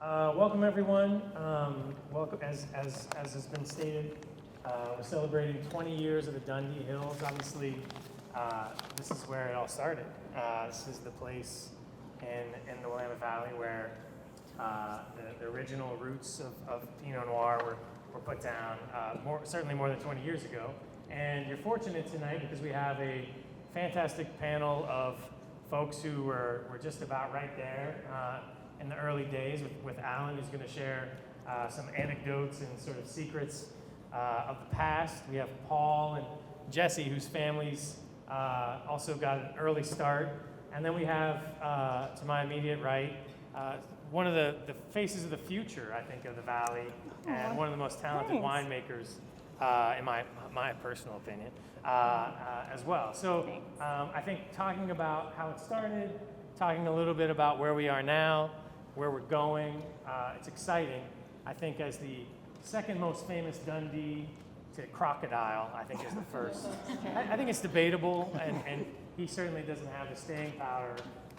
Welcome everyone. Welcome, as has been stated, we're celebrating 20 years of the Dundee Hills. Obviously, this is where it all started. This is the place in the Willamette Valley where the original roots of Pinot Noir were put down, certainly more than 20 years ago. And you're fortunate tonight because we have a fantastic panel of folks who were just about right there in the early days with Alan, who's going to share some anecdotes and sort of secrets of the past. We have Paul and Jesse, whose families also got an early start. And then we have, to my immediate right, one of the faces of the future, I think, of the Valley, and one of the most talented winemakers, in my personal opinion, as well. So I think talking about how it started, talking a little bit about where we are now, where we're going, it's exciting. I think as the second most famous Dundee to Crocodile, I think is the first. I think it's debatable, and he certainly doesn't have the staying power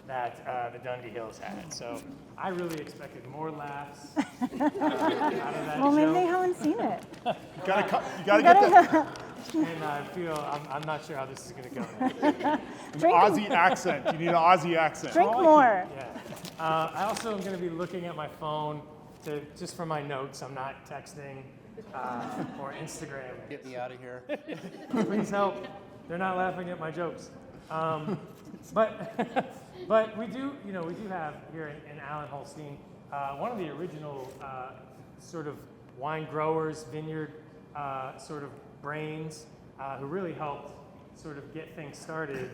that the Dundee Hills had. So I really expected more laughs out of that Well, maybe joke. they haven't seen it. You gotta get that And I feel, I'm not sure how this is going to go now. Aussie accent. You need an Aussie accent. Drink more. Yeah. I also am going to be looking at my phone just for my notes. I'm not texting or Instagram. Get me out of here. Please help. They're not laughing at my jokes. But we do have here in Alan Holstein one of the original sort of wine growers, vineyard sort of brains who really helped sort of get things started.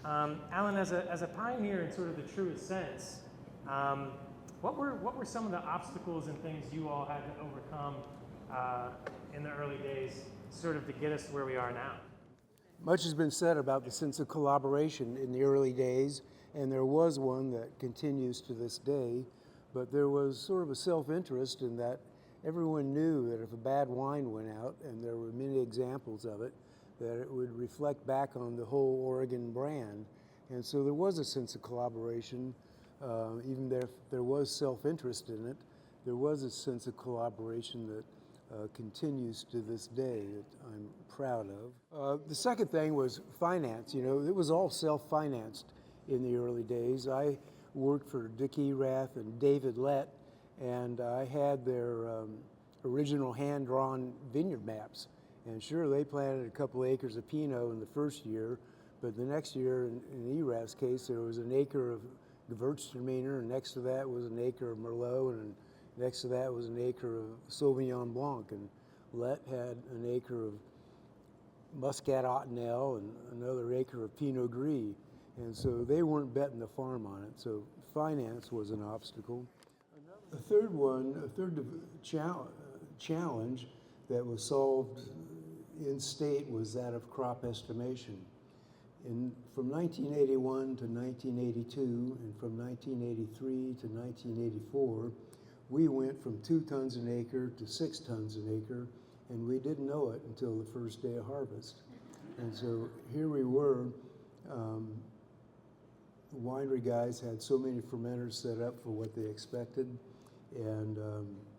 Alan, as a pioneer in sort of the truest sense, what were some of the obstacles and things you all had to overcome in the early days, sort of to get us to where we are now? Much has been said about the sense of collaboration in the early days, and there was one that continues to this day, but there was sort of a self-interest in that everyone knew that if a bad wine went out, and there were many examples of it, that it would reflect back on the whole Oregon brand. And so there was a sense of collaboration, even if there was self-interest in it, there was a sense of collaboration that continues to this day that I'm proud of. The second thing was finance. You know, it was all self-financed in the early days. I worked for Dick Erath and David Lett, and I had their original hand-drawn vineyard maps. And sure, they planted a couple acres of Pinot in the first year, but the next year, in Erath's case, there was an acre of Gewürztraminer, and next to that was an acre of Merlot, and next to that was an acre of Sauvignon Blanc, and Lett had an acre of Muscat Ottonelle and another acre of Pinot Gris. And so they weren't betting the farm on it, so finance was an obstacle. A third challenge that was solved in state was that of crop estimation. From 1981 to 1982, and from 1983 to 1984, we went from 2 tons an acre to 6 tons an acre, and we didn't know it until the first day of harvest. And so here we were. The winery guys had so many fermenters set up for what they expected, and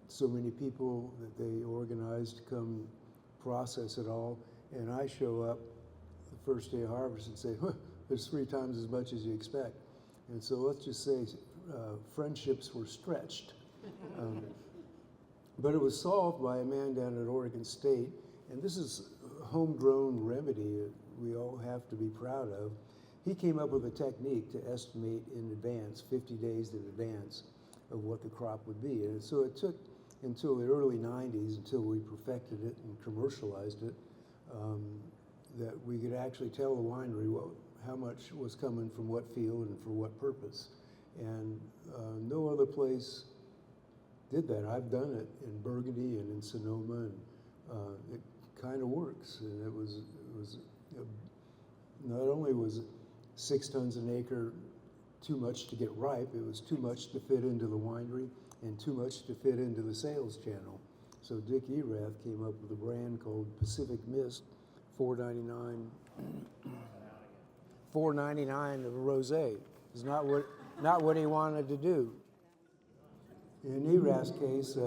so many people that they organized to come process it all. And I show up the first day of harvest and say, there's 3 times as much as you expect. And so let's just say friendships were stretched. But it was solved by a man down at Oregon State, and this is a homegrown remedy that we all have to be proud of. He came up with a technique to estimate in advance, 50 days in advance, of what the crop would be. And so it took until the early 90s, until we perfected it and commercialized it, that we could actually tell the winery how much was coming from what field and for what purpose. And no other place did that. I've done it in Burgundy and in Sonoma, and it kind of works. And it was not only was 6 tons an acre too much to get ripe, it was too much to fit into the winery and too much to fit into the sales channel. So Dick Erath came up with a brand called Pacific Mist, $4.99 of a rosé. It's not what he wanted to do. In Erath's case,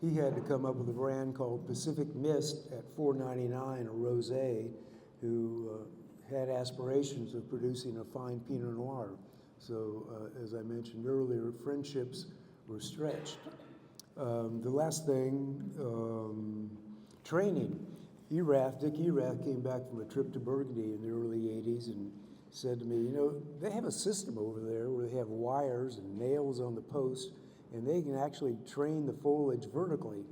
he had to come up with a brand called Pacific Mist at $4.99, a rosé, who had aspirations of producing a fine Pinot Noir. So, as I mentioned earlier, friendships were stretched. The last thing, training. Dick Erath came back from a trip to Burgundy in the early 80s and said to me, you know, they have a system over there where they have wires and nails on the post, and they can actually train the foliage vertically.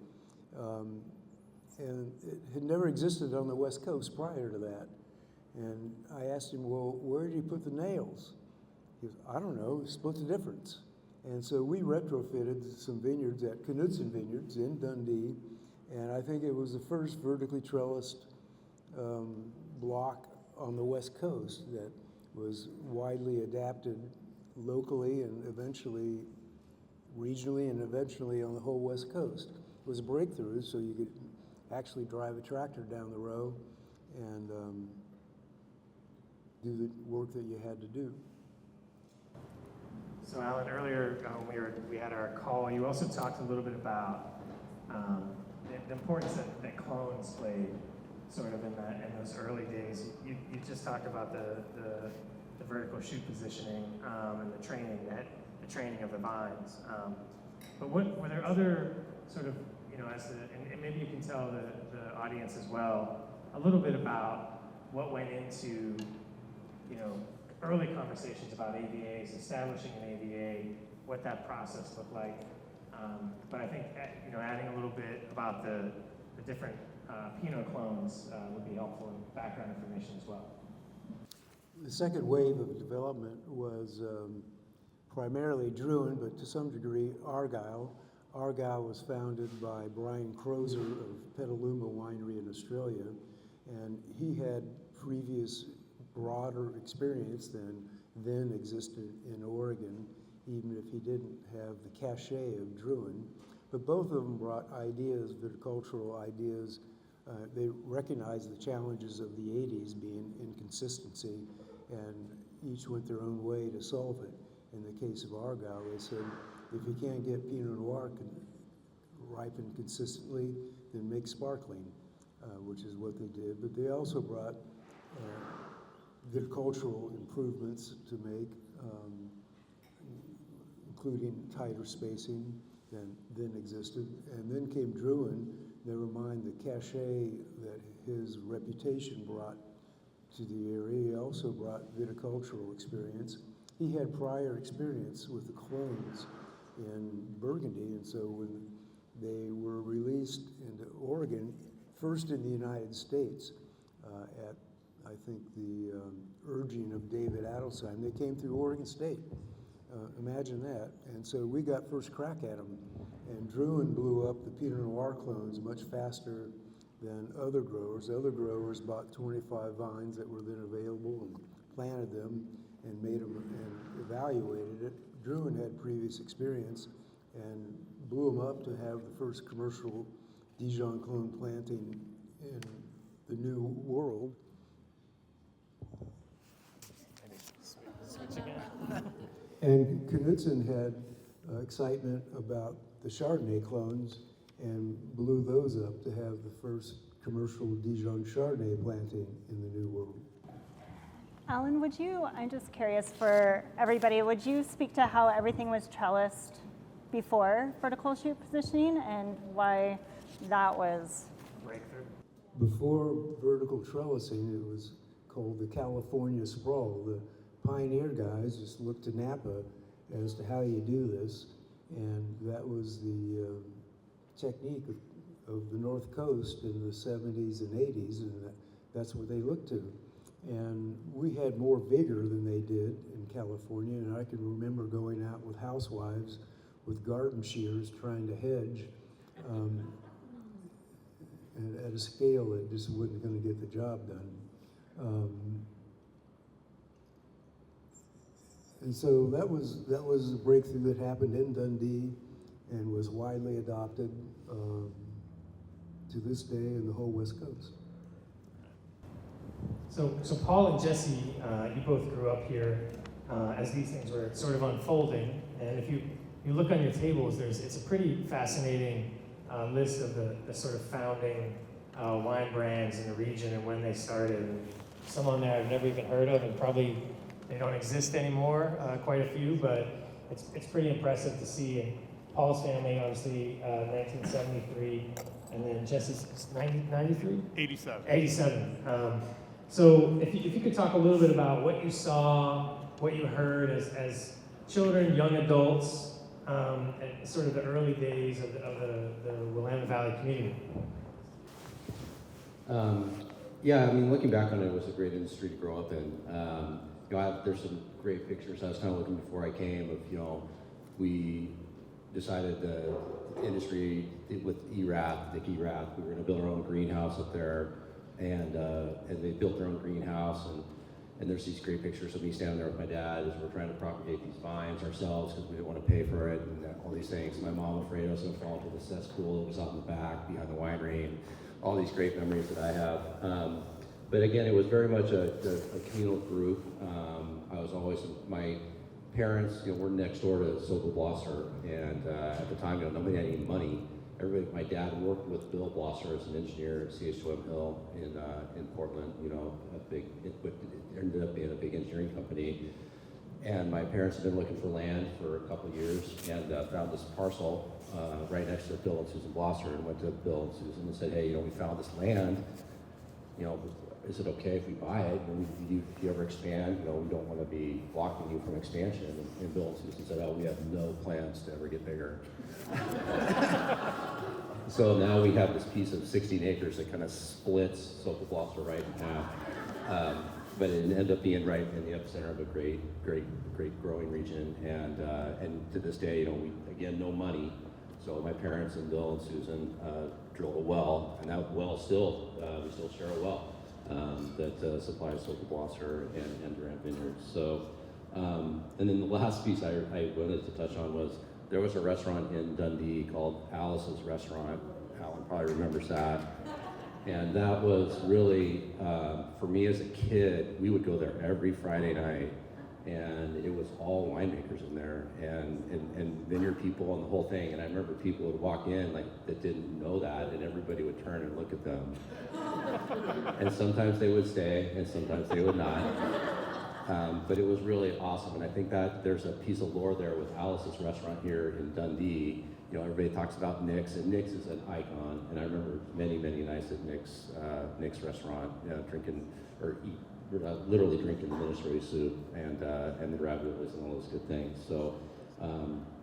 And it had never existed on the West Coast prior to that. And I asked him, well, where did he put the nails? He goes, I don't know, split the difference. And so we retrofitted some vineyards at Knudsen Vineyards in Dundee, and I think it was the first vertically trellised block on the West Coast that was widely adapted locally and eventually regionally and eventually on the whole West Coast. It was a breakthrough, so you could actually drive a tractor down the row and do the work that you had to do. So Alan, earlier when we had our call, you also talked a little bit about the importance that clones played sort of in those early days. You just talked about the vertical shoot positioning and the training of the vines. But were there other sort of, you know, and maybe you can tell the audience as well a little bit about what went into, you know, early conversations about AVAs, establishing an AVA, what that process looked like. But I think, you know, adding a little bit about the different Pinot clones would be helpful in background information as well. The second wave of development was primarily Durant, but to some degree Argyle. Argyle was founded by Brian Crozer of Petaluma Winery in Australia, and he had previous broader experience than then existed in Oregon, even if he didn't have the cachet of Durant. But both of them brought ideas, viticultural ideas. They recognized the challenges of the 80s being inconsistency, and each went their own way to solve it. In the case of Argyle, they said, if you can't get Pinot Noir ripened consistently, then make sparkling, which is what they did. But they also brought viticultural improvements to make, including tighter spacing than then existed. And then came Durant, never mind the cachet that his reputation brought to the area. He also brought viticultural experience. He had prior experience with the clones in Burgundy, and so when they were released into Oregon, first in the United States, at I think the urging of David Adelsheim, they came through Oregon State. Imagine that. And so we got first crack at them. And Durant blew up the Pinot Noir clones much faster than other growers. Other growers bought 25 vines that were then available and planted them and made them and evaluated it. Durant had previous experience and blew them up to have the first commercial Dijon clone planting in the New World. Switch again. And Knudsen had excitement about the Chardonnay clones and blew those up to have the first commercial Dijon Chardonnay planting in the New World. Alan, I'm just curious for everybody, would you speak to how everything was trellised before vertical shoot positioning and why that was Breakthrough. Before vertical trellising, it was called the California sprawl. The pioneer guys just looked to Napa as to how you do this, and that was the technique of the North Coast in the 70s and 80s, and that's what they looked to. And we had more vigor than they did in California, and I can remember going out with housewives with garden shears trying to hedge, and at a scale that just wasn't going to get the job done. And so that was a breakthrough that happened in Dundee and was widely adopted to this day in the whole West Coast. So Paul and Jesse, you both grew up here as these things were sort of unfolding, and if you you look on your tables, it's a pretty fascinating list of the sort of founding wine brands in the region and when they started. And some on there I've never even heard of, and probably they don't exist anymore, quite a few, but it's pretty impressive to see. And Paul's family, obviously, 1973, and then Jesse's 93? 87. 87. So if you could talk a little bit about what you saw, what you heard as children, young adults, and sort of the early days of the Willamette Valley community. Yeah, I mean, looking back on it, it was a great industry to grow up in. There's some great pictures. I was kind of looking before I came of, we decided the industry with Dick Erath, we were going to build our own greenhouse up there, and they built their own greenhouse, and there's these great pictures of me standing there with my dad as we're trying to propagate these vines ourselves because we didn't want to pay for it and all these things. My mom afraid I was going to fall into the cesspool that was out in the back behind the winery, and all these great memories that I have. But again, it was very much a communal group. I was always, my parents, were next door to Sobel Blosser, and at the time, nobody had any money. My dad worked with Bill Blosser as an engineer at CH2M Hill in Portland. It ended up being a big engineering company. And my parents had been looking for land for a couple of years and found this parcel right next to Bill and Susan Blosser, and went to Bill and Susan and said, hey, we found this land. Is it okay if we buy it? And if you ever expand, we don't want to be blocking you from expansion. And Bill and Susan said, oh, we have no plans to ever get bigger. So now we have this piece of 16 acres that kind of splits Sobel Blosser right in half. But it ended up being right in the epicenter of a great growing region. And to this day, we, again, no money. So my parents and Bill and Susan drilled a well, and that well we still share a well that supplies Sobel Blosser and Durant Vineyards. So, and then the last piece I wanted to touch on was there was a restaurant in Dundee called Alice's Restaurant. Alan probably remembers that. And that was really, for me as a kid, we would go there every Friday night, and it was all winemakers in there, and vineyard people and the whole thing. And I remember people would walk in that didn't know that, and everybody would turn and look at them. And sometimes they would stay, and sometimes they would not. But it was really awesome, and I think that there's a piece of lore there with Alice's Restaurant here in Dundee. Everybody talks about Nick's, and Nick's is an icon. And I remember many nights at Nick's restaurant, literally drinking the minestrone soup and the raviolis and all those good things. So,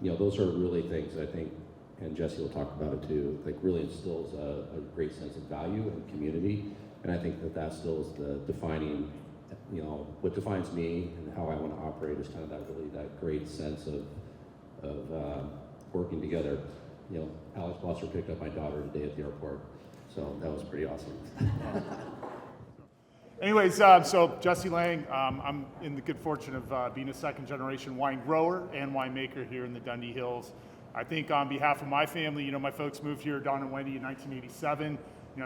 those are really things that I think, and Jesse will talk about it too, really instills a great sense of value and community. And I think that still is the defining, what defines me and how I want to operate is kind of that great sense of working together. Alex Blosser picked up my daughter today at the airport, so that was pretty awesome. Anyways, so Jesse Lange, I'm in the good fortune of being a second-generation wine grower and winemaker here in the Dundee Hills. I think on behalf of my family, my folks moved here, Don and Wendy, in 1987.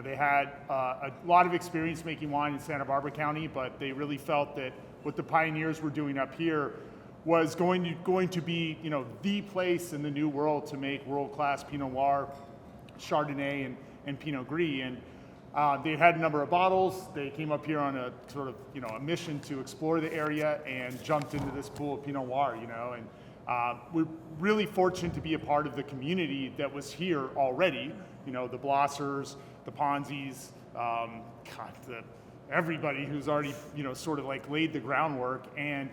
They had a lot of experience making wine in Santa Barbara County, but they really felt that what the pioneers were doing up here was going to be, the place in the new world to make world-class Pinot Noir, Chardonnay, and Pinot Gris. And they had a number of bottles. They came up here on a sort of, a mission to explore the area and jumped into this pool of Pinot Noir, and we're really fortunate to be a part of the community that was here already. The Blossers, the Ponzis, everybody who's already, sort of laid the groundwork. And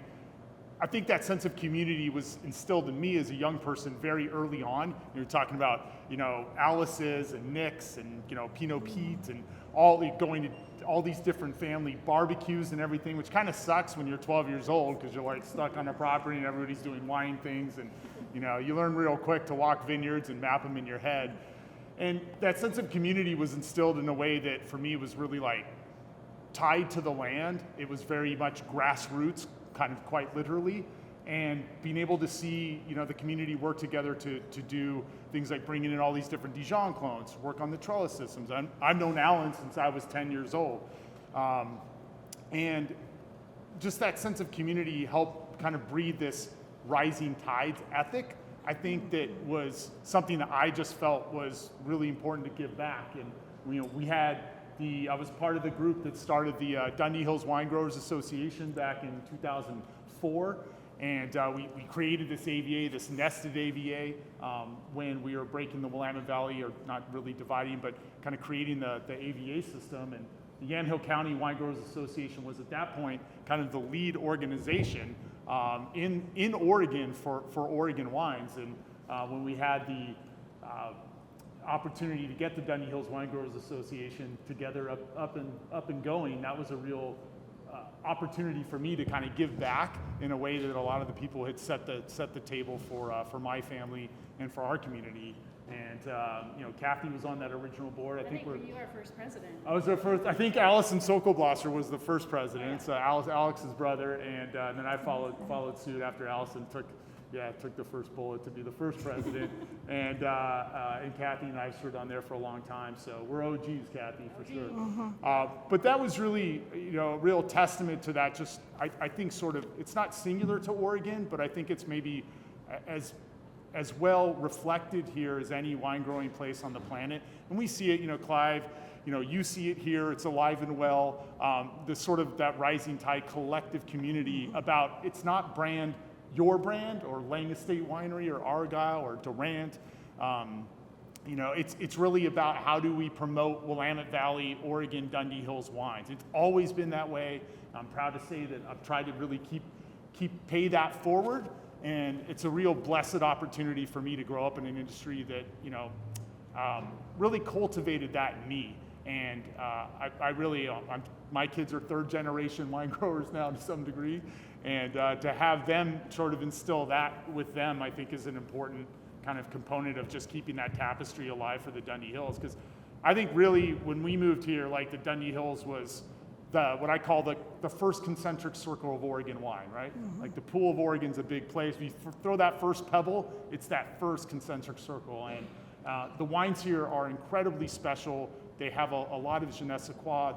I think that sense of community was instilled in me as a young person very early on. You're talking about, Alice's and Nick's and, Pinot Pete and going to all these different family barbecues and everything, which kind of sucks when you're 12 years old because you're stuck on a property and everybody's doing wine things. And, you learn real quick to walk vineyards and map them in your head. And that sense of community was instilled in a way that for me was really tied to the land. It was very much grassroots, kind of quite literally, and being able to see, the community work together to do things like bringing in all these different Dijon clones, work on the trellis systems. I've known Alan since I was 10 years old. And just that sense of community helped kind of breed this rising tides ethic I think that was something that I just felt was really important to give back. And we had I was part of the group that started the Dundee Hills Wine Growers Association back in 2004. And we created this AVA, this nested AVA, when we were breaking the Willamette Valley, or not really dividing, but kind of creating the AVA system. And the Yamhill County Wine Growers Association was at that point kind of the lead organization in Oregon for Oregon wines. And when we had the opportunity to get the Dundee Hills Wine Growers Association together up and going, that was a real opportunity for me to kind of give back in a way that a lot of the people had set the table for my family and for our community. And Kathy was on that original board. I think were you our first president? I was our first. I think Allison Sokolblosser was the first president. So Alex's brother, and then I followed suit after Allison took the first bullet to be the first president. And Kathy and I served on there for a long time. So we're OGs, Kathy, for sure. But that was really, a real testament to that. Just I think sort of it's not singular to Oregon, but I think it's maybe as well reflected here as any wine growing place on the planet. And we see it, Clive, you see it here, it's alive and well. The sort of that rising tide collective community about, it's not your brand or Lange Estate Winery or Argyle or Durant. It's really about how do we promote Willamette Valley, Oregon, Dundee Hills wines. It's always been that way. I'm proud to say that I've tried to really pay that forward. And it's a real blessed opportunity for me to grow up in an industry that, really cultivated that in me. And my kids are third generation wine growers now to some degree. And to have them sort of instill that with them, I think is an important kind of component of just keeping that tapestry alive for the Dundee Hills. Because I think really when we moved here, like the Dundee Hills was what I call the first concentric circle of Oregon wine, right? Mm-hmm. Like the pool of Oregon's a big place. If you throw that first pebble, it's that first concentric circle. And the wines here are incredibly special. They have a lot of je ne sais quoi.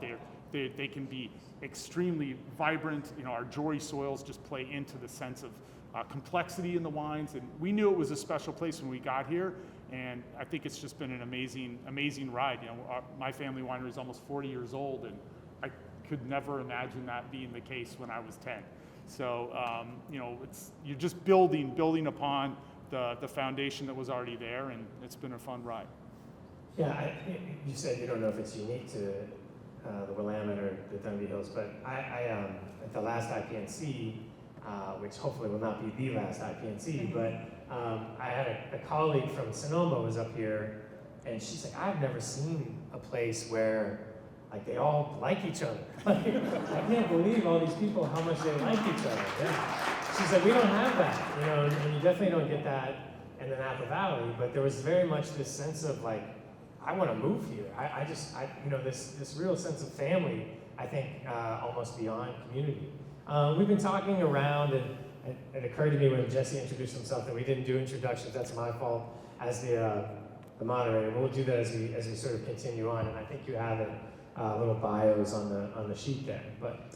They can be extremely vibrant. Our Jory soils just play into the sense of complexity in the wines. And we knew it was a special place when we got here. And I think it's just been an amazing ride. My family winery is almost 40 years old, and I could never imagine that being the case when I was 10. So, you're just building upon the foundation that was already there, and it's been a fun ride. Yeah, you said you don't know if it's unique to the Willamette or the Dundee Hills, but I at the last IPNC, which hopefully will not be the last IPNC, but I had a colleague from Sonoma was up here, and she's like, I've never seen a place where they all like each other. I can't believe all these people, how much they like each other. Yeah. She's like, we don't have that, and you definitely don't get that in the Napa Valley, but there was very much this sense of I want to move here. This real sense of family, I think, almost beyond community. We've been talking around, and it occurred to me when Jesse introduced himself that we didn't do introductions. That's my fault as the moderator. We'll do that as we sort of continue on, and I think you have it. Little bios on the sheet there. But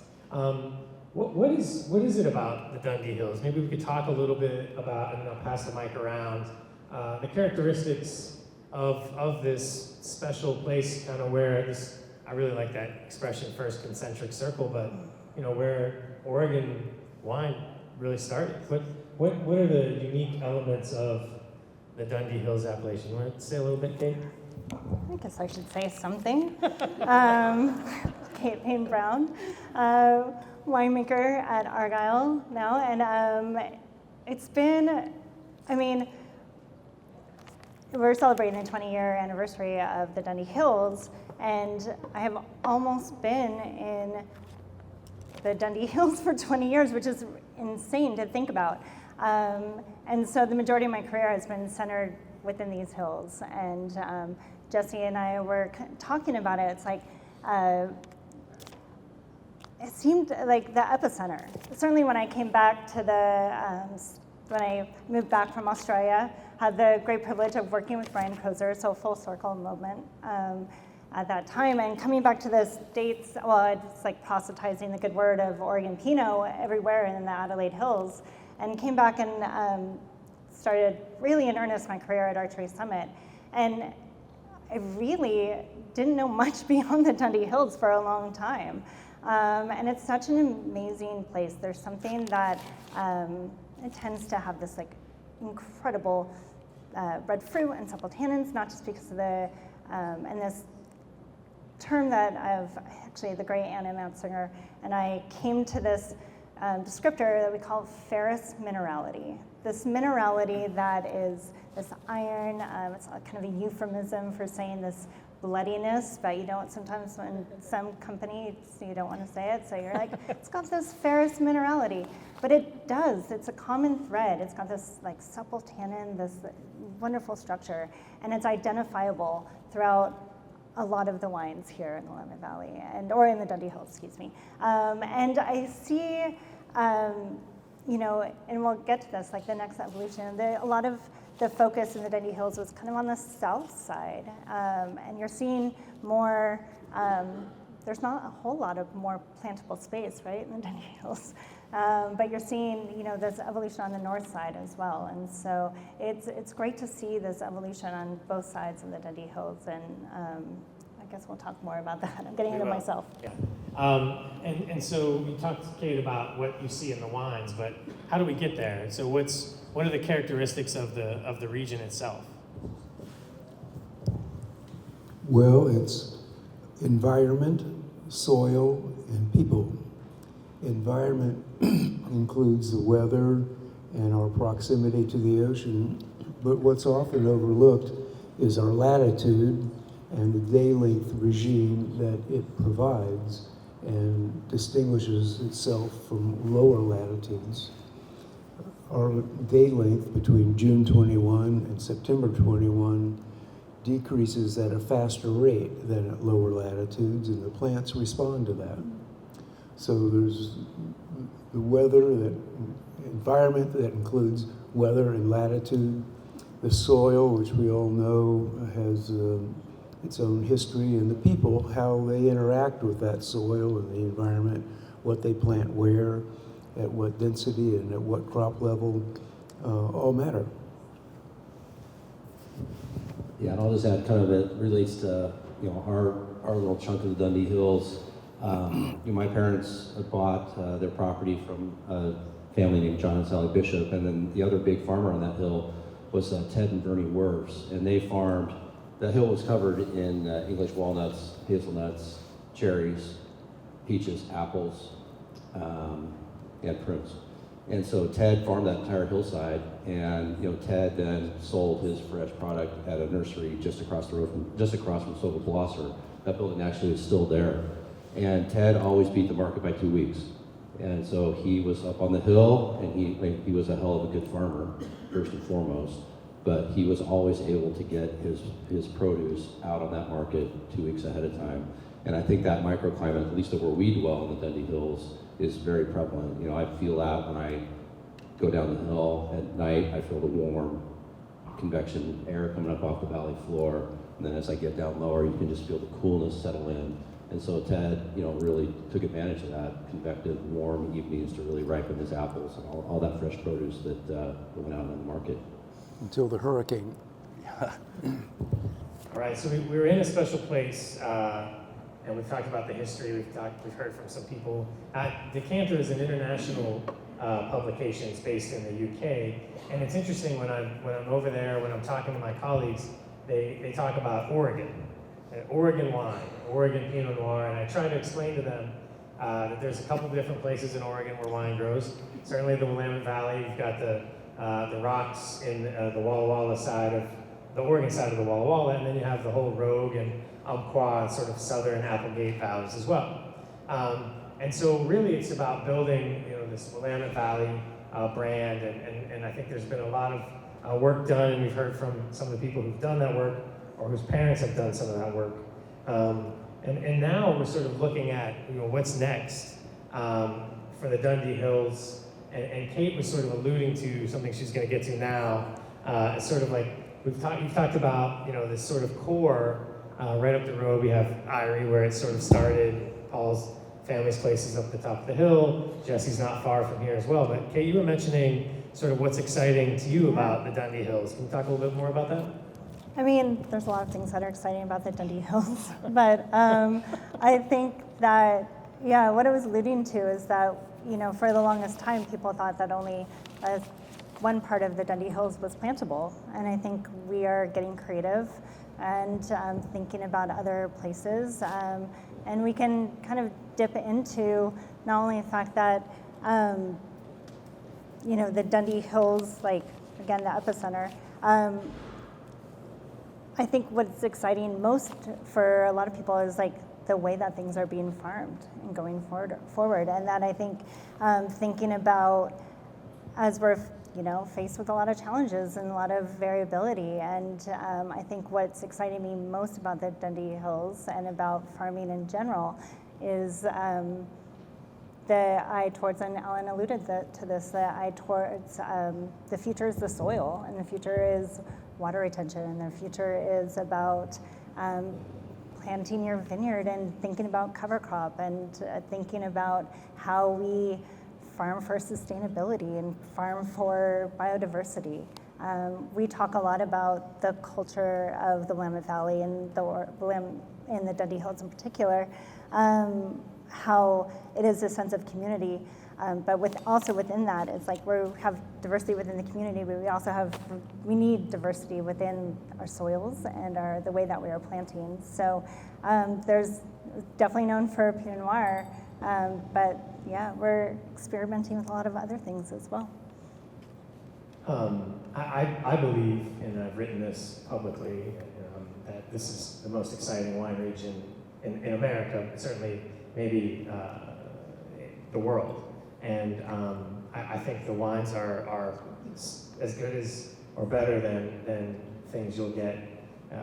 what is it about the Dundee Hills? Maybe we could talk a little bit about, and I'll pass the mic around, the characteristics of this special place, kind of where this, I really like that expression, first concentric circle, but where Oregon wine really started. What are the unique elements of the Dundee Hills appellation? You want to say a little bit, Kate? I guess I should say something. Kate Payne Brown, winemaker at Argyle now, and it's been, we're celebrating the 20-year anniversary of the Dundee Hills, and I have almost been in the Dundee Hills for 20 years, which is insane to think about. And so the majority of my career has been centered within these hills, and Jesse and I were talking about it. It's it seemed like the epicenter. Certainly when I came back to when I moved back from Australia, had the great privilege of working with Brian Kozer, so full circle moment at that time, and coming back to the States, it's proselytizing the good word of Oregon Pinot everywhere in the Adelaide Hills, and came back and started really in earnest my career at Archery Summit. And I really didn't know much beyond the Dundee Hills for a long time. And it's such an amazing place. There's something that it tends to have this like incredible red fruit and supple tannins, not just because of the, and this term that actually the great Anna Matsinger and I came to this descriptor that we call ferrous minerality. This minerality that is this iron, it's kind of a euphemism for saying this bloodiness, but you don't, sometimes when some companies, you don't want to say it, so you're like, it's got this ferrous minerality. But it does, it's a common thread. It's got this like supple tannin, this wonderful structure, and it's identifiable throughout a lot of the wines here in the Willamette Valley, or in the Dundee Hills, excuse me. And I see, you know, and we'll get to this, like the next evolution, a lot of the focus in the Dundee Hills was kind of on the south side. And you're seeing more, there's not a whole lot of more plantable space, right, in the Dundee Hills. But you're seeing, you know, this evolution on the north side as well. And so it's great to see this evolution on both sides of the Dundee Hills. And I guess we'll talk more about that. I'm getting into myself. Yeah. And so we talked, Kate, about what you see in the wines, but how do we get there? And so what are the characteristics of the region itself? Well, it's environment, soil, and people. Environment includes the weather and our proximity to the ocean, but what's often overlooked is our latitude and the day length regime that it provides and distinguishes itself from lower latitudes. Our day length between June 21 and September 21 decreases at a faster rate than at lower latitudes, and the plants respond to that. So there's the environment that includes weather and latitude, the soil, which we all know has its own history, and the people, how they interact with that soil and the environment, what they plant where, at what density and at what crop level, all matter. Yeah, and I'll just add kind of it relates to, you know, our little chunk of the Dundee Hills. My parents had bought their property from a family named John and Sally Bishop, and then the other big farmer on that hill was Ted and Bernie Werves, and they farmed. The hill was covered in English walnuts, hazelnuts, cherries, peaches, apples, and prunes. And so Ted farmed that entire hillside, and you know, Ted then sold his fresh product at a nursery just across the road just across from Silver Blosser. That building actually is still there. And Ted always beat the market by 2 weeks. And so he was up on the hill, and he was a hell of a good farmer, first and foremost. But he was always able to get his produce out on that market 2 weeks ahead of time. And I think that microclimate, at least where we dwell in the Dundee Hills, is very prevalent. You know, I feel that when I go down the hill at night. I feel the warm convection air coming up off the valley floor. And then as I get down lower, you can just feel the coolness settle in. And so Ted, you know, really took advantage of that convective, warm evenings to really ripen his apples and all that fresh produce that went out on the market. Until the hurricane. All right, so we were in a special place, and we've talked about the history. We've heard from some people. Decanter is an international publication. It's based in the UK, and it's interesting when I'm over there, when I'm talking to my colleagues, they talk about Oregon. Oregon wine, Oregon Pinot Noir, and I try to explain to them that there's a couple different places in Oregon where wine grows. Certainly the Willamette Valley, you've got the rocks in the Walla Walla side of the Oregon side of the Walla Walla, and then you have the whole Rogue and Umpqua and sort of southern Applegate valleys as well. And so really it's about building, you know, this Willamette Valley brand, and I think there's been a lot of work done, and we've heard from some of the people who've done that work, or whose parents have done some of that work. And now we're sort of looking at, you know, what's next for the Dundee Hills. And Kate was sort of alluding to something she's going to get to now. It's sort of like you've talked about, you know, this sort of core right up the road. We have Irie, where it sort of started. Paul's family's place is up the top of the hill. Jesse's not far from here as well. But Kate, you were mentioning sort of what's exciting to you about the Dundee Hills. Can you talk a little bit more about that? I mean, there's a lot of things that are exciting about the Dundee Hills, but I think that, yeah, what I was alluding to is that, you know, for the longest time, people thought that only one part of the Dundee Hills was plantable, and I think we are getting creative and thinking about other places, and we can kind of dip into not only the fact that, you know, the Dundee Hills, like, again, the epicenter, I think what's exciting most for a lot of people is like the way that things are being farmed and going forward. And that I think thinking about as we're, you know, faced with a lot of challenges and a lot of variability. And I think what's exciting me most about the Dundee Hills and about farming in general is the eye towards, and Alan alluded to this, the eye towards the future is the soil, and the future is water retention, and the future is about planting your vineyard and thinking about cover crop and thinking about how we farm for sustainability and farm for biodiversity. We talk a lot about the culture of the Willamette Valley and in the Dundee Hills in particular, how it is a sense of community. But also within that, it's like we have diversity within the community, but we need diversity within our soils and the way that we are planting. So there's definitely known for Pinot Noir, but yeah, we're experimenting with a lot of other things as well. I believe, and I've written this publicly, that this is the most exciting wine region in America, certainly maybe the world. And I think the wines are as good as or better than things you'll get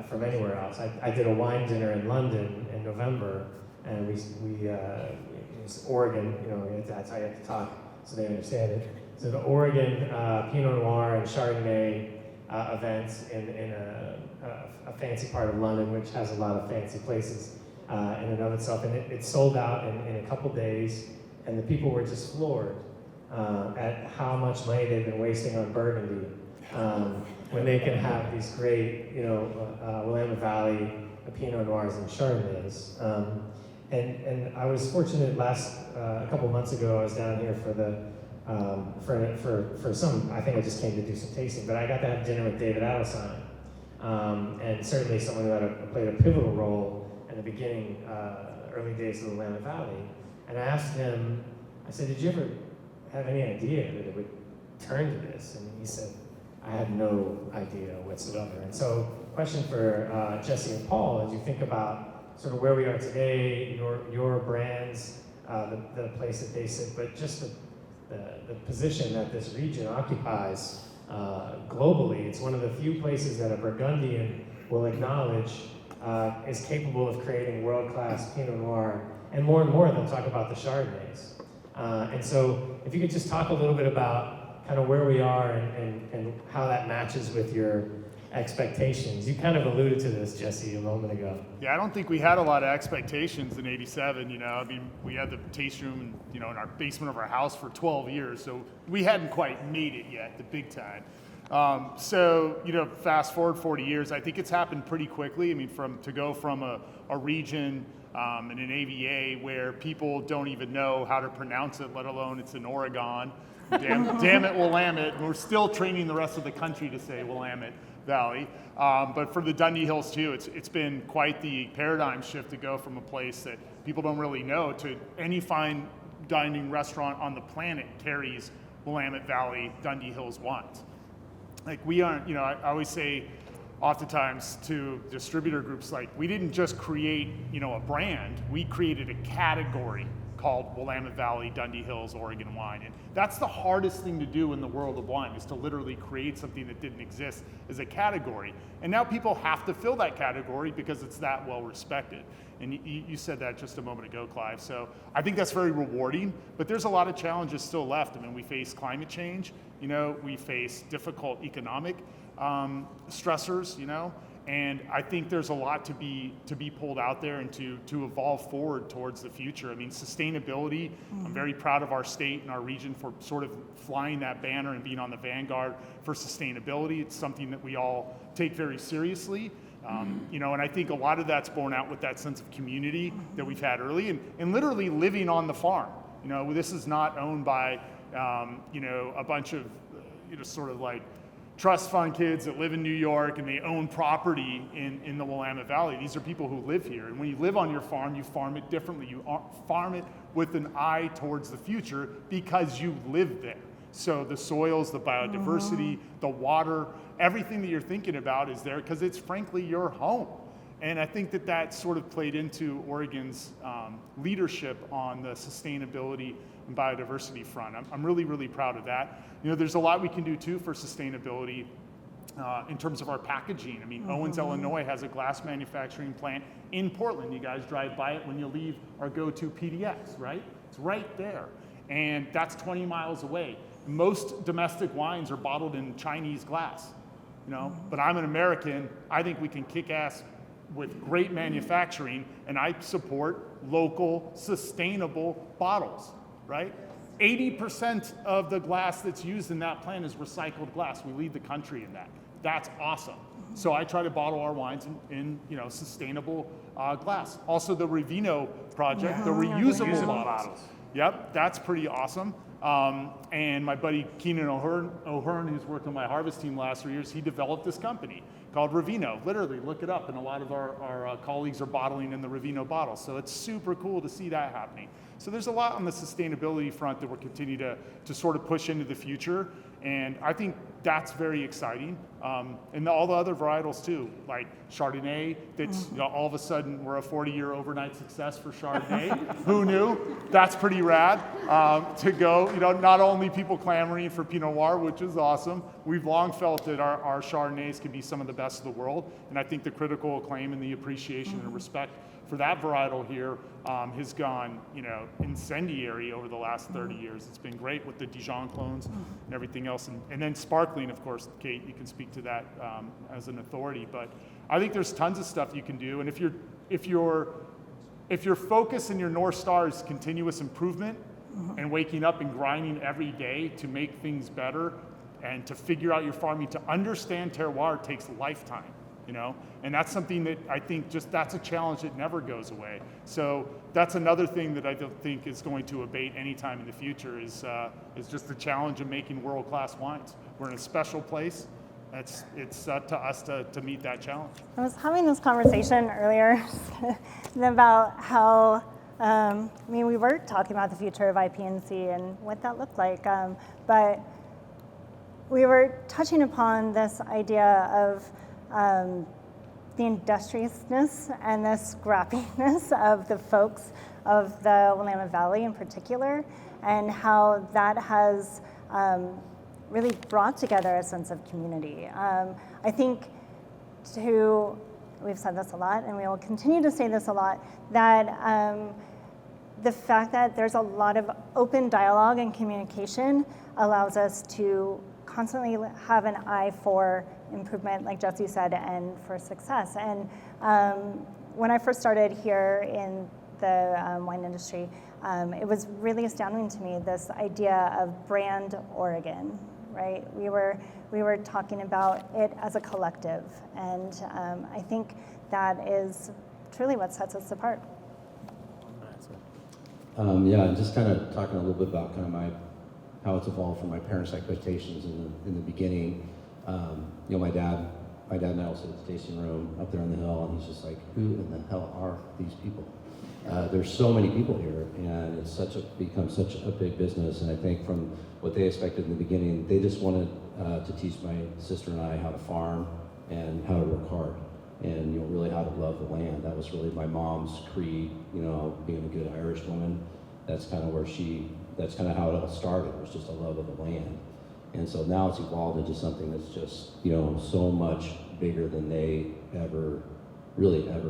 from anywhere else. I did a wine dinner in London in November, and we it was Oregon, you know, that's how you have to talk so they understand it. So the Oregon Pinot Noir and Chardonnay events in a fancy part of London, which has a lot of fancy places in and of itself. And it sold out in a couple days, and the people were just floored at how much money they've been wasting on Burgundy when they can have these great, you know, Willamette Valley Pinot Noirs and Chardonnays. And I was fortunate a couple months ago, I was down here for the for some, I think I just came to do some tasting, but I got to have dinner with David Adelstein, and certainly someone who played a pivotal role in the beginning, early days of the Willamette Valley. And I asked him, I said, did you ever have any idea that it would turn to this? And he said, I had no idea whatsoever. And so, question for Jesse and Paul, as you think about sort of where we are today, your brands, the place that they sit, but just the position that this region occupies globally. It's one of the few places that a Burgundian will acknowledge is capable of creating world-class Pinot Noir, and more they'll talk about the Chardonnays. And so if you could just talk a little bit about kind of where we are and how that matches with your expectations. You kind of alluded to this, Jesse, a moment ago. Yeah, I don't think we had a lot of expectations in '87. You know, I mean, we had the taste room, you know, in our basement of our house for 12 years, so we hadn't quite made it yet, the big time. So, you know, fast forward 40 years, I think it's happened pretty quickly. I mean, to go from a region and an AVA where people don't even know how to pronounce it, let alone it's in Oregon. Damn it, Willamette. We're still training the rest of the country to say Willamette Valley. But for the Dundee Hills too, it's been quite the paradigm shift to go from a place that people don't really know to any fine dining restaurant on the planet carries Willamette Valley Dundee Hills wines. Like, we aren't, you know, I always say oftentimes to distributor groups, like, we didn't just create, you know, a brand, we created a category called Willamette Valley Dundee Hills Oregon wine. And that's the hardest thing to do in the world of wine, is to literally create something that didn't exist as a category. And now people have to fill that category because it's that well respected. And you said that just a moment ago, Clive. So I think that's very rewarding, but there's a lot of challenges still left. I mean, we face climate change, you know, we face difficult economic stressors, you know, And I think there's a lot to be pulled out there and to evolve forward towards the future. I mean, sustainability, I'm very proud of our state and our region for sort of flying that banner and being on the vanguard for sustainability. It's something that we all take very seriously. You know, and I think a lot of that's borne out with that sense of community that we've had early and literally living on the farm. You know, this is not owned by, you know, a bunch of, you know, sort of like trust fund kids that live in New York and they own property in the Willamette Valley. These are people who live here. And when you live on your farm, you farm it differently. You farm it with an eye towards the future because you live there. So the soils, the biodiversity, the water, everything that you're thinking about is there because it's frankly your home. And I think that sort of played into Oregon's leadership on the sustainability and biodiversity front. I'm really, really proud of that. You know, there's a lot we can do too for sustainability in terms of our packaging. I mean, Owens, Illinois has a glass manufacturing plant in Portland. You guys drive by it when you leave our go-to PDX, right? It's right there. And that's 20 miles away. Most domestic wines are bottled in Chinese glass, you know, but I'm an American. I think we can kick ass with great manufacturing, and I support local, sustainable bottles, right? 80% of the glass that's used in that plant is recycled glass. We lead the country in that. That's awesome. So I try to bottle our wines in you know, sustainable glass. Also the Revino project, the reusable bottles. Yep, that's pretty awesome. And my buddy Keenan O'Hearn, who's worked on my harvest team last 3 years, he developed this company called Revino. Literally, look it up, and a lot of our colleagues are bottling in the Revino bottles. So it's super cool to see that happening. So there's a lot on the sustainability front that we're continuing to sort of push into the future, and I think that's very exciting. And all the other varietals too, like Chardonnay, that's you know, all of a sudden we're a 40-year overnight success for Chardonnay. Who knew? That's pretty rad to go. You know, not only people clamoring for Pinot Noir, which is awesome. We've long felt that our Chardonnays can be some of the best of the world, and I think the critical acclaim and the appreciation and respect for that varietal here has gone, you know, incendiary over the last 30 years. It's been great with the Dijon clones and everything else, and then sparkling, of course. Kate, you can speak to that as an authority, but I think there's tons of stuff you can do, and if your focus and your North Star is continuous improvement and waking up and grinding every day to make things better and to figure out your farming, to understand terroir takes a lifetime. You know, and that's something that I think that's a challenge that never goes away. So that's another thing that I don't think is going to abate anytime in the future is just the challenge of making world-class wines. We're in a special place. It's up to us to meet that challenge. I was having this conversation earlier about how, I mean, we were talking about the future of IPNC and what that looked like, but we were touching upon this idea of the industriousness and the scrappiness of the folks of the Willamette Valley in particular, and how that has really brought together a sense of community. I think we've said this a lot, and we will continue to say this a lot, that the fact that there's a lot of open dialogue and communication allows us to constantly have an eye for improvement, like Jesse said, and for success. And when I first started here in the wine industry, it was really astounding to me, this idea of brand Oregon, right? We were talking about it as a collective, and I think that is truly what sets us apart. Yeah, and just kind of talking a little bit about kind of how it's evolved from my parents' expectations in the beginning. You know, my dad and I will sit at the tasting room up there on the hill, and he's just like, who in the hell are these people? There's so many people here, and it's become such a big business. And I think from what they expected in the beginning, they just wanted to teach my sister and I how to farm and how to work hard, and you know, really how to love the land. That was really my mom's creed. You know, being a good Irish woman, that's kind of how it all started. It was just a love of the land. And so now it's evolved into something that's just, you know, so much bigger than they ever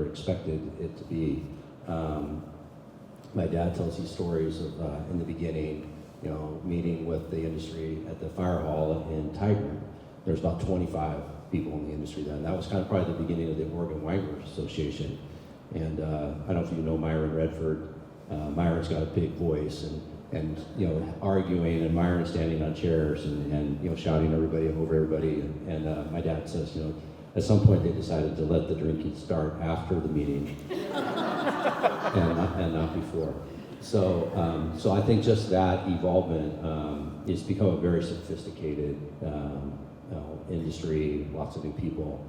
expected it to be. My dad tells these stories of, in the beginning, you know, meeting with the industry at the fire hall in Tiger, there's about 25 people in the industry then. That was kind of probably the beginning of the Oregon Winegrowers Association. And I don't know if you know Myron Redford. Myron's got a big voice, and you know, arguing, and Myron standing on chairs and you know, shouting everybody over everybody. And my dad says, you know, at some point they decided to let the drinking start after the meeting and not before. So so I think just that evolvement it's become a very sophisticated industry, lots of new people.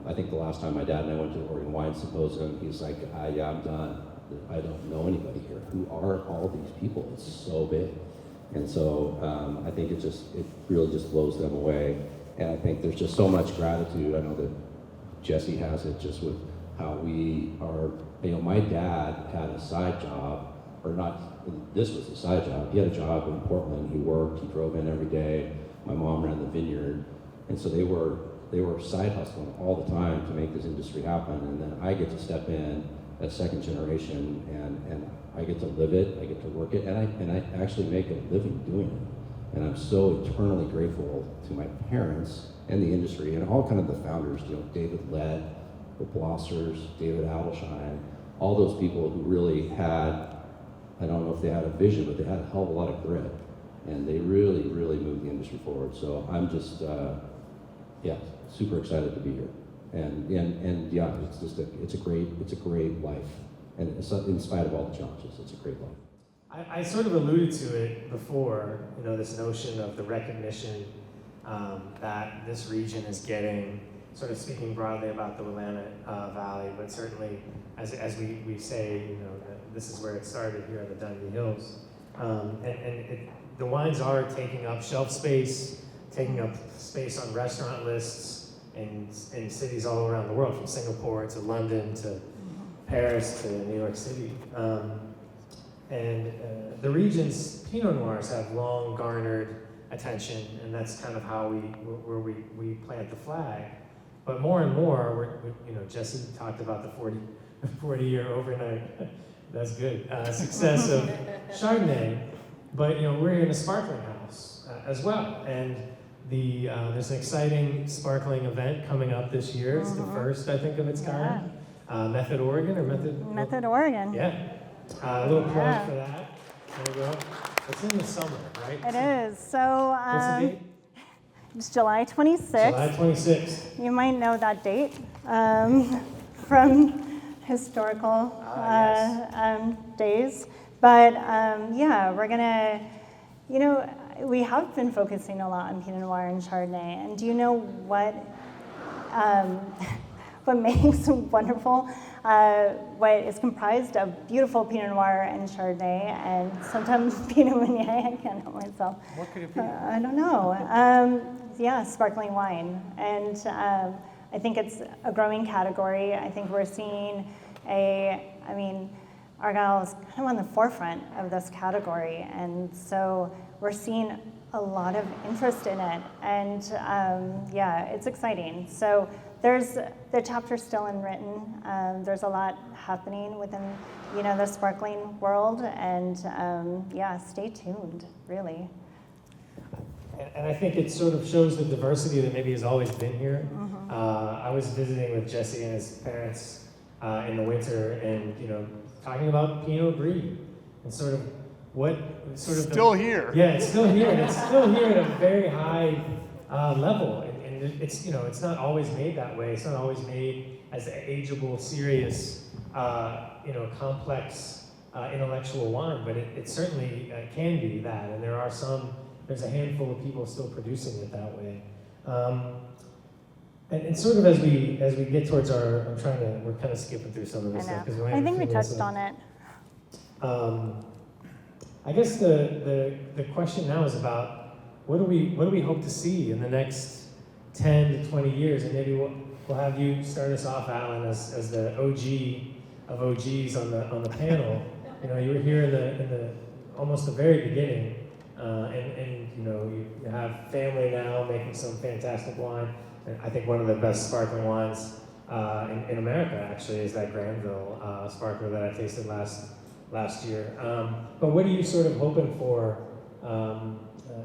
I think the last time my dad and I went to the Oregon Wine Symposium, he's like, yeah, I'm done. I don't know anybody here. Who are all these people? It's so big. And so I think it really just blows them away. And I think there's just so much gratitude. I know that Jesse has it just with how we are, you know, my dad had a side job, or not, this was a side job. He had a job in Portland. He worked, he drove in every day. My mom ran the vineyard. And so they were side hustling all the time to make this industry happen. And then I get to step in as second generation, and I get to live it, I get to work it, and I actually make a living doing it. And I'm so eternally grateful to my parents and the industry and all kind of the founders, you know, David Lett, the Blossers, David Adelschein, all those people who really had, I don't know if they had a vision, but they had a hell of a lot of grit. And they really, really moved the industry forward. So I'm just, yeah, super excited to be here. And yeah, it's just it's a great life. And in spite of all the challenges, it's a great life. I sort of alluded to it before, you know, this notion of the recognition that this region is getting, sort of speaking broadly about the Willamette Valley, but certainly as we say, you know, this is where it started here in the Dundee Hills. The wines are taking up shelf space, taking up space on restaurant lists in cities all around the world, from Singapore to London to Paris to New York City. The region's Pinot Noirs have long garnered attention, and that's kind of how we plant the flag. But more and more, you know, Jesse talked about the 40-year overnight, that's good, success of Chardonnay. But, you know, we're in a sparkling house as well. And there's an exciting sparkling event coming up this year. It's the first, I think, of its kind. Method Oregon or Method Oregon. Yeah. A little plug for that. There we go. It's in the summer, right? It is. So What's the date? it's July 26th. July 26th. You might know that date from historical days. But yeah, we're gonna, you know, we have been focusing a lot on Pinot Noir and Chardonnay. And do you know what makes them wonderful? What is comprised of beautiful Pinot Noir and Chardonnay, and sometimes Pinot Meunier. I can't help myself. What could it be? I don't know. Yeah, sparkling wine. And I think it's a growing category. I think we're seeing Argyle is kind of on the forefront of this category. And so we're seeing a lot of interest in it. And yeah, it's exciting. So the chapter's still unwritten. There's a lot happening within, you know, the sparkling world. And yeah, stay tuned, really. And I think it sort of shows the diversity that maybe has always been here. I was visiting with Jesse and his parents in the winter, and you know, talking about Pinot Gris and sort of Still here. Yeah, it's still here, and it's still here at a very high level. And it's, you know, it's not always made that way. It's not always made as an ageable, serious, you know, complex intellectual wine, but it certainly can be that. And there's a handful of people still producing it that way. And sort of as we get towards we're kind of skipping through some of this stuff. I think we touched on it. I guess the question now is about what do we hope to see in the next 10 to 20 years, and maybe we'll have you start us off, Alan, as the OG of OGs on the panel. You know, you were here in the almost the very beginning. And you know, you have family now making some fantastic wine. And I think one of the best sparkling wines in America actually is that Granville sparkler that I tasted last year. But what are you sort of hoping for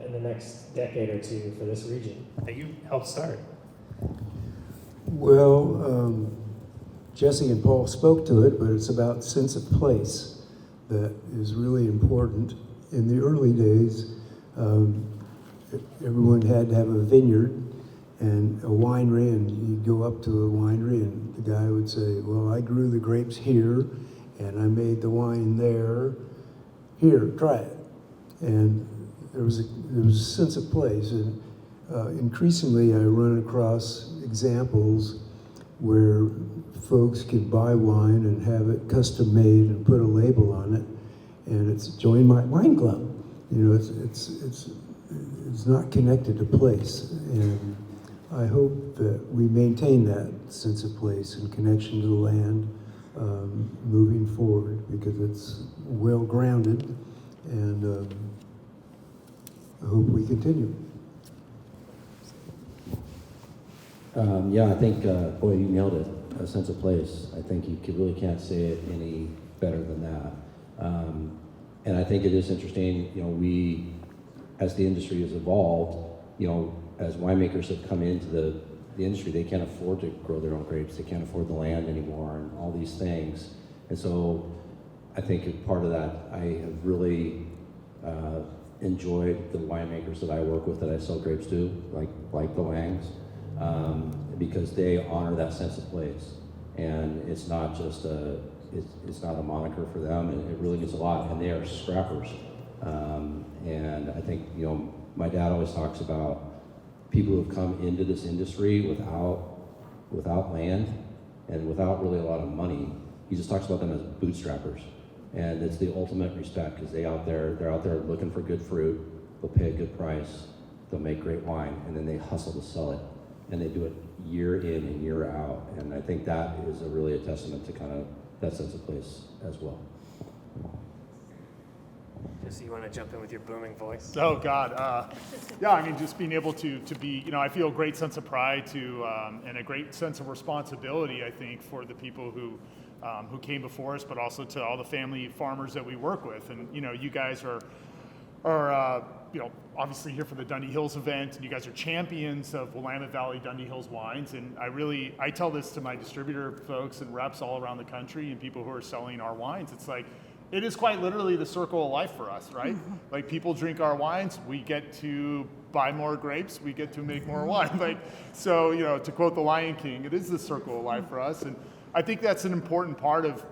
in the next decade or two for this region that you helped start? Well, Jesse and Paul spoke to it, but it's about sense of place that is really important. In the early days, everyone had to have a vineyard and a winery, and you'd go up to a winery and the guy would say, well, I grew the grapes here and I made the wine there. Here, try it. And there was a sense of place. And increasingly I run across examples where folks could buy wine and have it custom made and put a label on it, and it's join my wine club. You know, it's not connected to place, and I hope that we maintain that sense of place and connection to the land moving forward, because it's well grounded, and I hope we continue. Yeah, I think, boy, you nailed it. A sense of place. I think you really can't say it any better than that. And I think it is interesting, you know, we, as the industry has evolved, you know, as winemakers have come into the industry, they can't afford to grow their own grapes. They can't afford the land anymore and all these things. And so I think part of that, I have really enjoyed the winemakers that I work with, that I sell grapes to, like the Langes. Because they honor that sense of place, and it's not just it's not a moniker for them. It really means a lot, and they are scrappers. And I think, you know, my dad always talks about people who have come into this industry without land and without really a lot of money. He just talks about them as bootstrappers, and it's the ultimate respect, because they're out there looking for good fruit. They'll pay a good price. They'll make great wine, and then they hustle to sell it. And they do it year in and year out. And I think that is really a testament to kind of that sense of place as well. Jesse, you want to jump in with your booming voice? Oh God, yeah. I mean, just being able to be, you know, I feel a great sense of pride and a great sense of responsibility, I think, for the people who came before us, but also to all the family farmers that we work with. And you know, you guys are you know, obviously here for the Dundee Hills event, and you guys are champions of Willamette Valley Dundee Hills wines. And I tell this to my distributor folks and reps all around the country and people who are selling our wines. It's like, it is quite literally the circle of life for us, right? Like, people drink our wines, we get to buy more grapes, we get to make more wine. Like, so, you know, to quote the Lion King, it is the circle of life for us. And I think that's an important part of,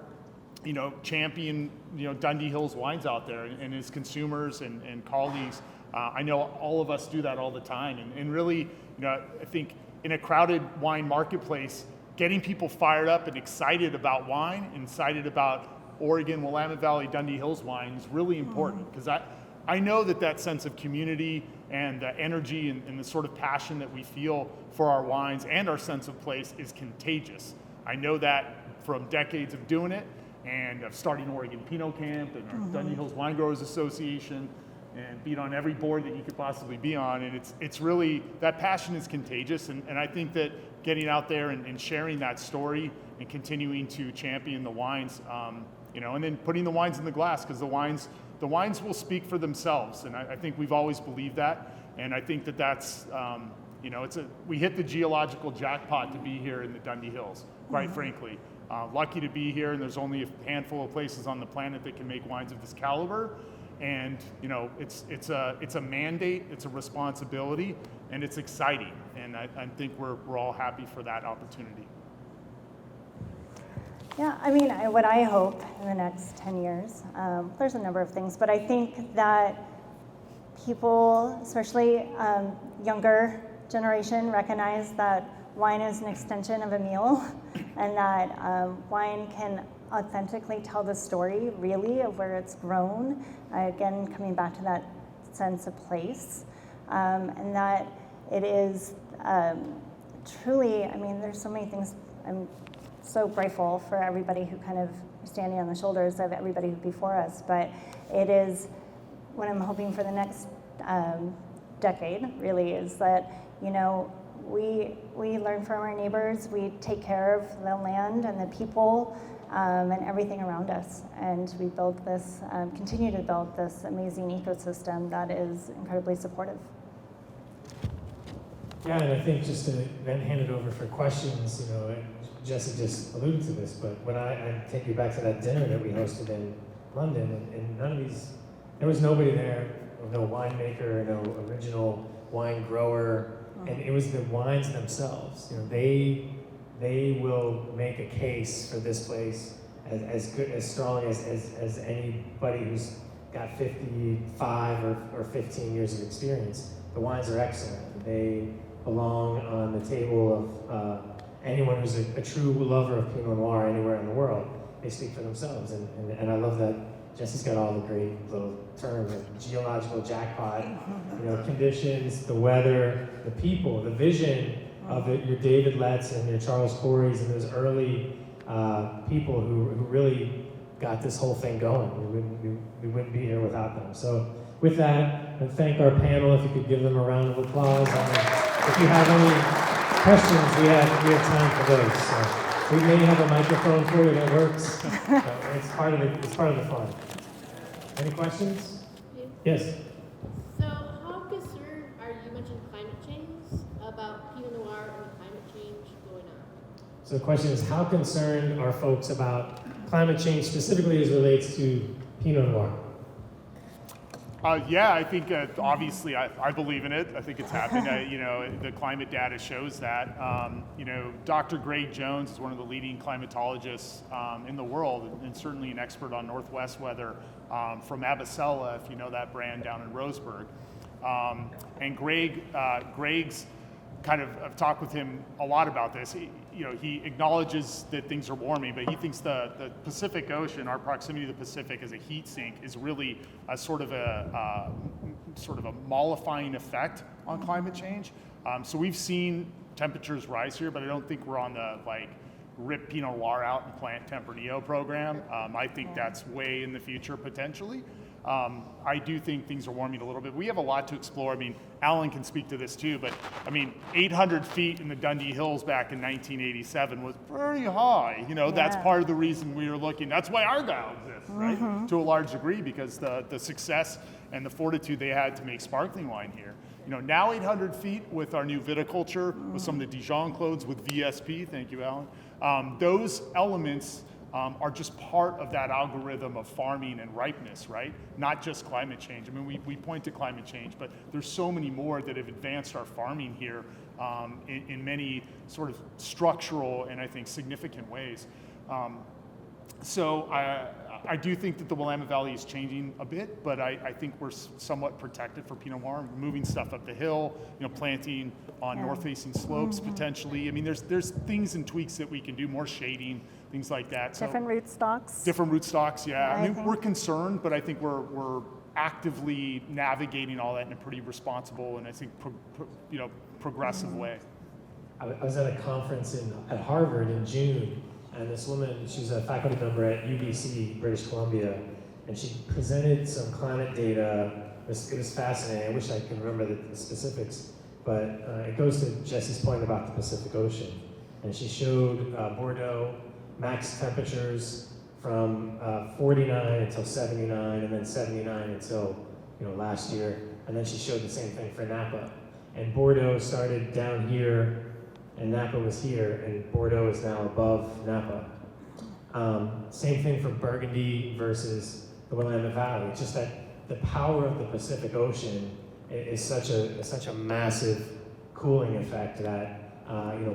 you know, champion, you know, Dundee Hills wines out there, and as consumers and colleagues. I know all of us do that all the time. And really, you know, I think in a crowded wine marketplace, getting people fired up and excited about wine, and excited about Oregon, Willamette Valley, Dundee Hills wine is really important, because I know that sense of community and the energy and the sort of passion that we feel for our wines and our sense of place is contagious. I know that from decades of doing it, and of starting Oregon Pinot Camp and our Dundee Hills Wine Growers Association, and being on every board that you could possibly be on. And it's really, that passion is contagious. And I think that getting out there and sharing that story and continuing to champion the wines, you know, and then putting the wines in the glass, because the wines will speak for themselves. And I think we've always believed that. And I think that's, you know, we hit the geological jackpot to be here in the Dundee Hills, quite frankly. Lucky to be here, and there's only a handful of places on the planet that can make wines of this caliber. And you know, it's a mandate, it's a responsibility, and it's exciting. And I think we're all happy for that opportunity. Yeah, I mean, what I hope in the next 10 years, there's a number of things, but I think that people, especially younger generation, recognize that wine is an extension of a meal, and that wine can authentically tell the story, really, of where it's grown. Again, coming back to that sense of place, and that it is truly, I mean, there's so many things. I'm so grateful for everybody who kind of standing on the shoulders of everybody before us, but it is what I'm hoping for the next decade, really, is that, you know, we learn from our neighbors, we take care of the land and the people, and everything around us. And we build this, continue to build this amazing ecosystem that is incredibly supportive. Yeah, and I think just to then hand it over for questions, you know, Jesse just alluded to this, but when I take you back to that dinner that we hosted in London, and none of these, there was nobody there, no winemaker, no original wine grower, and it was the wines themselves. You know, they will make a case for this place as good, as strong as anybody who's got 55 or 15 years of experience. The wines are excellent. They belong on the table of anyone who's a true lover of Pinot Noir anywhere in the world. They speak for themselves, and I love that Jesse's got all the great little terms, like geological jackpot, you know, conditions, the weather, the people, the vision of your David Letts and your Charles Corys and those early people who really got this whole thing going. We wouldn't be here without them. So with that, and thank our panel. If you could give them a round of applause. If you have any questions, we have time for those. So we may have a microphone for you that works. It's part of the fun. Any questions? Yes. So how concerned are you mentioned climate change about Pinot Noir and the climate change going on? So the question is, how concerned are folks about climate change, specifically as it relates to Pinot Noir? Yeah, I think obviously I believe in it. I think it's happening. You know, the climate data shows that. You know, Dr. Greg Jones is one of the leading climatologists in the world, and certainly an expert on Northwest weather from Abasella, if you know that brand down in Roseburg. And Greg's kind of, I've talked with him a lot about this. He acknowledges that things are warming, but he thinks the Pacific Ocean, our proximity to the Pacific as a heat sink, is really a sort of a mollifying effect on climate change. So we've seen temperatures rise here, but I don't think we're on the rip Pinot Noir out and plant Tempranillo program. I think that's way in the future potentially. I do think things are warming a little bit. We have a lot to explore. I mean, Alan can speak to this too, but I mean, 800 feet in the Dundee Hills back in 1987 was pretty high. You know, that's part of the reason we were looking. That's why Argyle exists, right? To a large degree, because the success and the fortitude they had to make sparkling wine here. You know, now 800 feet with our new viticulture, with some of the Dijon clones, with VSP, thank you, Alan. Those elements are just part of that algorithm of farming and ripeness, right? Not just climate change. I mean, we point to climate change, but there's so many more that have advanced our farming here in many sort of structural and I think significant ways. So I do think that the Willamette Valley is changing a bit, but I think we're somewhat protected for Pinot Noir, moving stuff up the hill, you know, planting on north-facing slopes potentially. I mean, there's things and tweaks that we can do, more shading, things like that. So, Different rootstocks. different rootstocks, yeah. I mean, think. we're concerned, but I think we're actively navigating all that in a pretty responsible and I think progressive way. I was at a conference at Harvard in June, and this woman, she's a faculty member at UBC, British Columbia, and she presented some climate data. It was fascinating. I wish I could remember the specifics, but it goes to Jesse's point about the Pacific Ocean. And she showed Bordeaux max temperatures from 49 until 79, and then 79 until last year. And then she showed the same thing for Napa. And Bordeaux started down here, and Napa was here, and Bordeaux is now above Napa. Same thing for Burgundy versus the Willamette Valley. It's just that the power of the Pacific Ocean is such a massive cooling effect that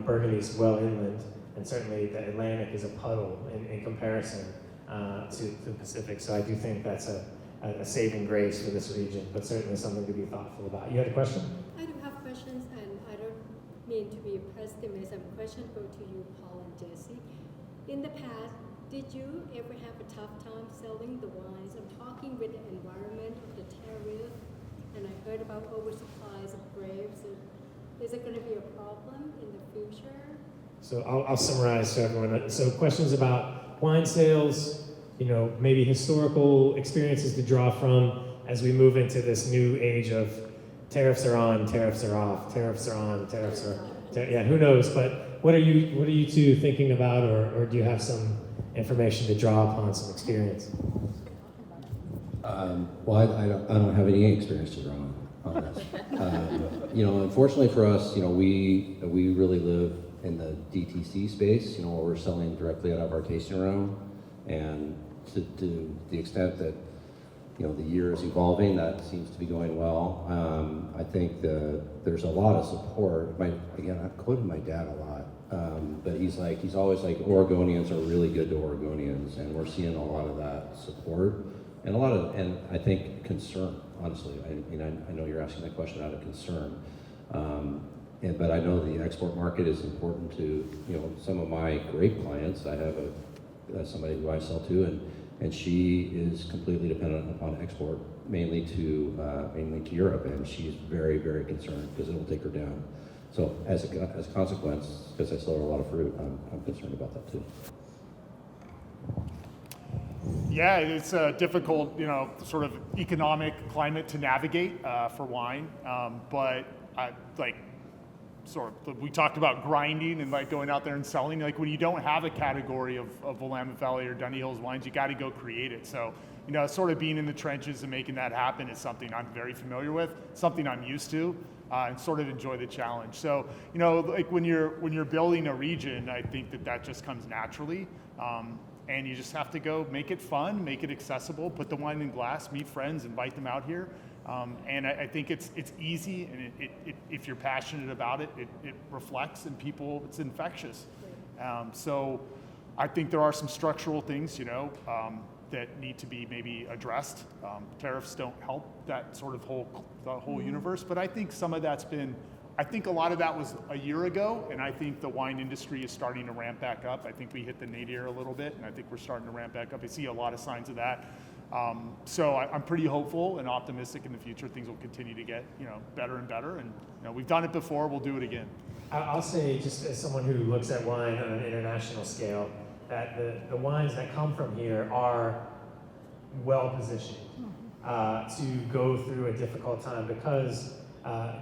Burgundy is well inland, and certainly the Atlantic is a puddle in comparison to the Pacific. So I do think that's a saving grace for this region, but certainly something to be thoughtful about. You had a question? I do have questions, and I don't mean to be pessimistic. Some questions go to you, Paul and Jesse. In the past, did you ever have a tough time selling the wines? I'm talking with the environment of the tariff, and I heard about oversupplies of grapes. Is it going to be a problem in the future? So I'll summarize for everyone. So questions about wine sales, maybe historical experiences to draw from as we move into this new age of tariffs are on, tariffs are off, tariffs are on, tariffs are, yeah, who knows? But what are you two thinking about, or do you have some information to draw upon some experience. Well, I don't have any experience to draw on this. You know, unfortunately for us, you know, we really live in the DTC space, you know, where we're selling directly out of our tasting room, and to the extent that, you know, the year is evolving, that seems to be going well. I think there's a lot of support. Again, I've quoted my dad a lot, but he's always like, Oregonians are really good to Oregonians, and we're seeing a lot of that support and and I think concern, honestly. I know you're asking that question out of concern. But I know the export market is important to, you know, some of my great clients. I have somebody who I sell to, and she is completely dependent upon export, mainly to Europe, and she's very, very concerned because it'll take her down. So as a consequence, because I sell her a lot of fruit, I'm concerned about that too. Yeah, it's a difficult, you know, sort of economic climate to navigate for wine, but we talked about grinding and like going out there and selling. Like when you don't have a category of Willamette Valley or Dundee Hills wines, you got to go create it. So, you know, sort of being in the trenches and making that happen is something I'm very familiar with, something I'm used to, and sort of enjoy the challenge. So, you know, like when you're building a region, I think that just comes naturally. And you just have to go make it fun, make it accessible, put the wine in glass, meet friends, invite them out here. And I think it's easy, and if you're passionate about it, it reflects, and people, it's infectious. So I think there are some structural things, you know, that need to be maybe addressed. Tariffs don't help that sort of whole universe, but I think some of that's I think a lot of that was a year ago, and I think the wine industry is starting to ramp back up. I think we hit the nadir a little bit, and I think we're starting to ramp back up. I see a lot of signs of that. So I'm pretty hopeful and optimistic in the future. Things will continue to get, you know, better and better, and you know, we've done it before, we'll do it again. I'll say, just as someone who looks at wine on an international scale, that the wines that come from here are well positioned to go through a difficult time, because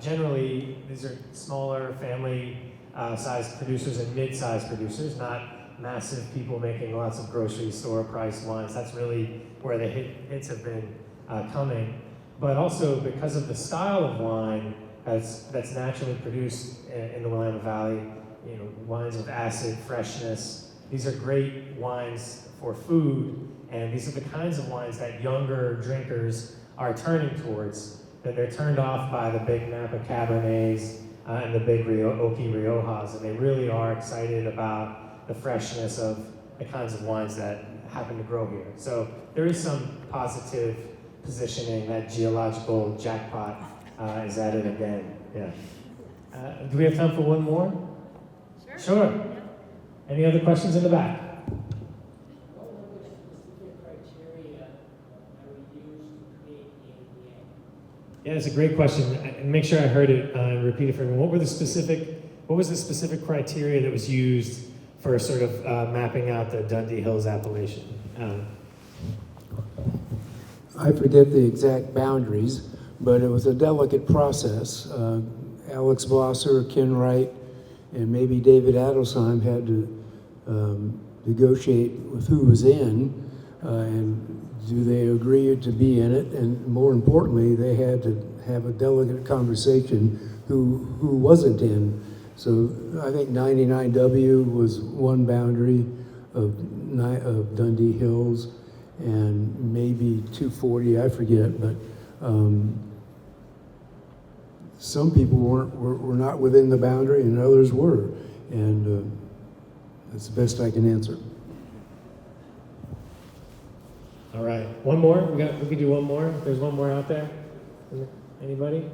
generally these are smaller family sized producers and mid-sized producers, not massive people making lots of grocery store priced wines. That's really where the hits have been coming. But also because of the style of wine that's naturally produced in the Willamette Valley, you know, wines with acid, freshness. These are great wines for food, and these are the kinds of wines that younger drinkers are turning towards. That they're turned off by the big Napa Cabernets and the big Oaky Riojas, and they really are excited about the freshness of the kinds of wines that happen to grow here. So there is some positive positioning. That geological jackpot is at it again. Yeah. Do we have time for one more? Sure. Any other questions in the back? Yeah, it's a great question. And make sure I heard it and repeat it for everyone. What was the specific criteria that was used for sort of mapping out the Dundee Hills appellation? I forget the exact boundaries, but it was a delicate process. Alex Blosser, Ken Wright, and maybe David Adelsheim had to negotiate with who was in, and do they agree to be in it? And more importantly, they had to have a delicate conversation who wasn't in. So I think 99W was one boundary of Dundee Hills, and maybe 240, I forget, but some people were not within the boundary and others were. And that's the best I can answer. All right, one more. We can do one more. If there's one more out there. Anybody?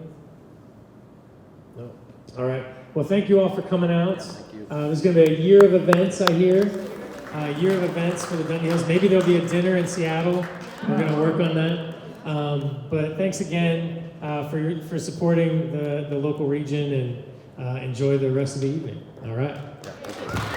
No. All right. Well, thank you all for coming out. Yeah, thank you. There's going to be a year of events, I hear. A year of events for the Dundee Hills. Maybe there'll be a dinner in Seattle. We're going to work on that. But thanks again for supporting the local region, and enjoy the rest of the evening. All right. Yeah, thank you.